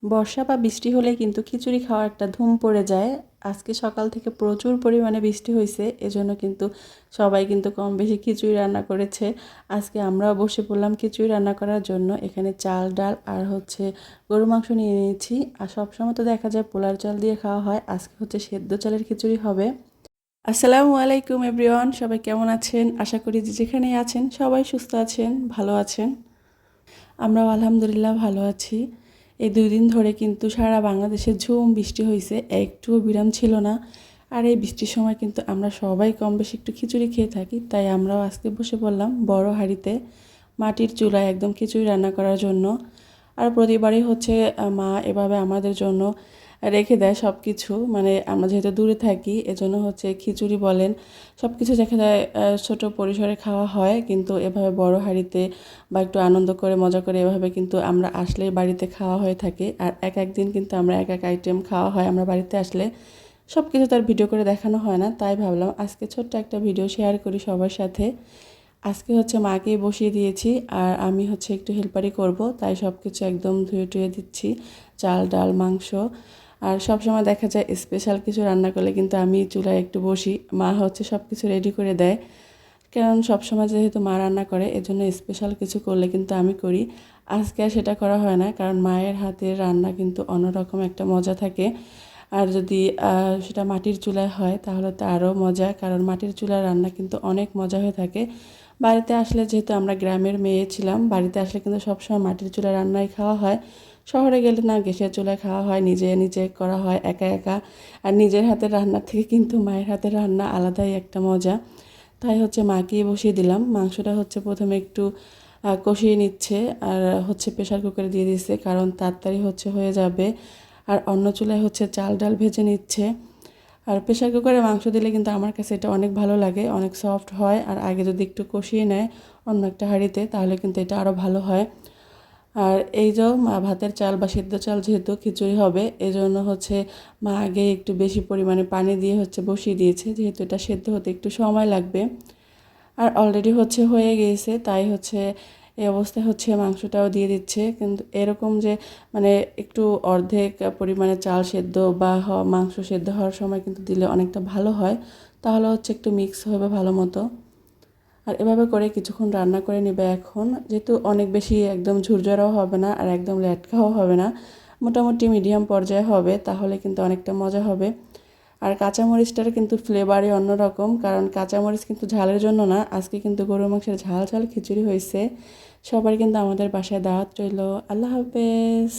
বর্ষা বা বৃষ্টি হলে কিন্তু খিচুড়ি খাওয়া একটা ধুম পড়ে যায়। আজকে সকাল থেকে প্রচুর পরিমাণে বৃষ্টি হয়েছে, এজন্য কিন্তু সবাই কিন্তু কম বেশি খিচুড়ি রান্না করেছে। আজকে আমরাও বসে পড়লাম খিচুড়ি রান্না করার জন্য। এখানে চাল ডাল আর গরু মাংস নিয়ে নিয়েছি। আর সবসময় তো দেখা যায় পোলার চাল দিয়ে খাওয়া হয়, আজকে সেদ্ধ চালের খিচুড়ি হবে। আসসালামু আলাইকুম এভরিওয়ান, সবাই কেমন আছেন? আশা করি যে যেখানেই আছেন সবাই সুস্থ আছেন, ভালো আছেন। আমরাও আলহামদুলিল্লাহ ভালো আছি। এই 2 দিন ধরে কিন্তু সারা বাংলাদেশে ঝুম বৃষ্টি হয়েছে, একটুও বিরাম ছিল না। আর এই বৃষ্টির সময় কিন্তু আমরা সবাই কম বেশি একটু খিচুড়ি খেয়ে থাকি, তাই আমরাও আজকে বসে পড়লাম বড় হাঁড়িতে মাটির চুলায় একদম খিচুড়ি রান্না করার জন্য। আর প্রতিবারই মা এভাবে আমাদের জন্য রেখে দেয় সব কিছু, মানে আমরা যেহেতু দূরে থাকি এজন্য খিচুড়ি বলেন সব কিছু দেখা যায় ছোট পরিসরে খাওয়া হয়, কিন্তু এভাবে বড় হাঁড়িতে বা একটু আনন্দ করে মজা করে এভাবে কিন্তু আমরা আসলে বাড়িতে খাওয়া হয়ে থাকে। আর এক এক দিন কিন্তু আমরা এক এক আইটেম খাওয়া হয় আমরা বাড়িতে আসলে, সব কিছু তার ভিডিও করে দেখানো হয় না, তাই ভাবলাম আজকে ছোট্ট একটা ভিডিও শেয়ার করি সবার সাথে। আজকে মাকে বসিয়ে দিয়েছি আর আমি একটু হেল্পারি করব, তাই সব কিছু একদম ধুয়ে টুয়ে দিচ্ছি, চাল ডাল মাংস। আর সব সময় দেখা যায় স্পেশাল কিছু রান্না করলে কিন্তু আমি চুলায় একটু বসি, মা সব কিছু রেডি করে দেয়। কারণ সবসময় যেহেতু মা রান্না করে এজন্য স্পেশাল কিছু করলে কিন্তু আমি করি। আজকে আর সেটা করা হয় না, কারণ মায়ের হাতের রান্না কিন্তু অন্যরকম একটা মজা থাকে। আর যদি সেটা মাটির চুলায় হয় তাহলে তো আরও মজা, কারণ মাটির চুলার রান্না কিন্তু অনেক মজা হয়ে থাকে। বাড়িতে আসলে যেহেতু আমরা গ্রামের মেয়ে ছিলাম, বাড়িতে আসলে কিন্তু সবসময় মাটির চুলায় রান্নাই খাওয়া হয়। শহরে গেলে না, গ্যাসের চুলায় খাওয়া হয়, নিজে নিজে করা হয় একা একা। আর নিজের হাতের রান্নার থেকে কিন্তু মায়ের হাতের রান্না আলাদাই একটা মজা। তাই মাকেই বসিয়ে দিলাম। মাংসটা প্রথমে একটু কষিয়ে নিচ্ছে, আর প্রেশার কুকারে দিয়ে দিচ্ছে, কারণ তাড়াতাড়ি হয়ে যাবে। আর অন্য চুলায় চাল ডাল ভেজে নিচ্ছে। আর প্রেশার কুকারে মাংস দিলে কিন্তু আমার কাছে এটা অনেক ভালো লাগে, অনেক সফট হয়। আর আগে যদি একটু কষিয়ে নেয় অন্য একটা হাঁড়িতে তাহলে কিন্তু এটা আরও ভালো হয়। আর এই যে ভাতের চাল বা সিদ্ধ চাল যেহেতু খিচুড়ি হবে, এই জন্য মা আগে একটু বেশি পরিমাণে পানি দিয়ে বসিয়ে দিয়েছে, যেহেতু এটা সেদ্ধ হতে একটু সময় লাগবে। আর অলরেডি হয়ে গিয়েছে, তাই এই অবস্থায় মাংসটাও দিয়ে দিচ্ছে। কিন্তু এরকম যে মানে একটু অর্ধেক পরিমাণে চাল সেদ্ধ বা মাংস সেদ্ধ হওয়ার সময় কিন্তু দিলে অনেকটা ভালো হয়, তাহলে একটু মিক্স হবে ভালো মতো। আর এভাবে করে কিছুক্ষণ রান্না করে নেবে। এখন যেহেতু অনেক বেশি একদম ঝুরঝরাও হবে না আর একদম ল্যাটকাও হবে না, মোটামুটি মিডিয়াম পর্যায়ে হবে, তাহলে কিন্তু অনেকটা মজা হবে। আর কাঁচামরিচটার কিন্তু ফ্লেভারই অন্যরকম, কারণ কাঁচামরিচ কিন্তু ঝালের জন্য না, আজকে কিন্তু গরুর মাংসের ঝাল ঝাল খিচুড়ি হয়েছে। সবার কিন্তু আমাদের বাসায় দাওয়াত রইল। আল্লাহ হাফেজ।